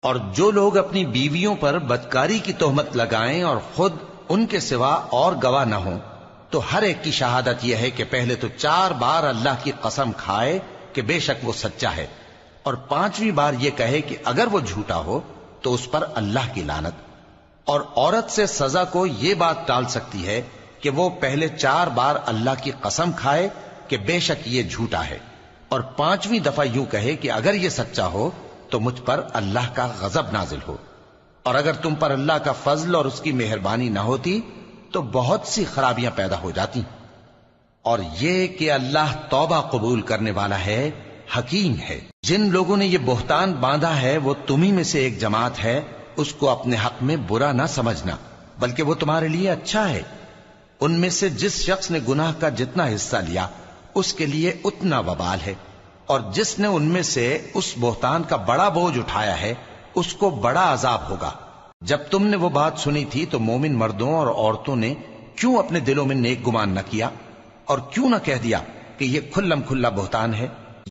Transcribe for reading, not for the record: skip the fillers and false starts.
اور جو لوگ اپنی بیویوں پر بدکاری کی تہمت لگائیں اور خود ان کے سوا اور گواہ نہ ہوں، تو ہر ایک کی شہادت یہ ہے کہ پہلے تو 4 بار اللہ کی قسم کھائے کہ بے شک وہ سچا ہے، اور 5ویں بار یہ کہے کہ اگر وہ جھوٹا ہو تو اس پر اللہ کی لعنت۔ اور عورت سے سزا کو یہ بات ٹال سکتی ہے کہ وہ پہلے 4 بار اللہ کی قسم کھائے کہ بے شک یہ جھوٹا ہے، اور 5ویں دفعہ یوں کہے کہ اگر یہ سچا ہو تو مجھ پر اللہ کا غضب نازل ہو۔ اور اگر تم پر اللہ کا فضل اور اس کی مہربانی نہ ہوتی تو بہت سی خرابیاں پیدا ہو جاتی۔ اور یہ کہ اللہ توبہ قبول کرنے والا ہے، حکیم ہے۔ جن لوگوں نے یہ بہتان باندھا ہے وہ تمہیں میں سے ایک جماعت ہے، اس کو اپنے حق میں برا نہ سمجھنا، بلکہ وہ تمہارے لیے اچھا ہے۔ ان میں سے جس شخص نے گناہ کا جتنا حصہ لیا اس کے لیے اتنا وبال ہے، اور جس نے ان میں سے اس بہتان کا بڑا بوجھ اٹھایا ہے اس کو بڑا عذاب ہوگا۔ جب تم نے وہ بات سنی تھی تو مومن مردوں اور عورتوں نے کیوں اپنے دلوں میں نیک گمان نہ کیا، اور کیوں نہ کہہ دیا کہ یہ کھلم کھلا بہتان ہے؟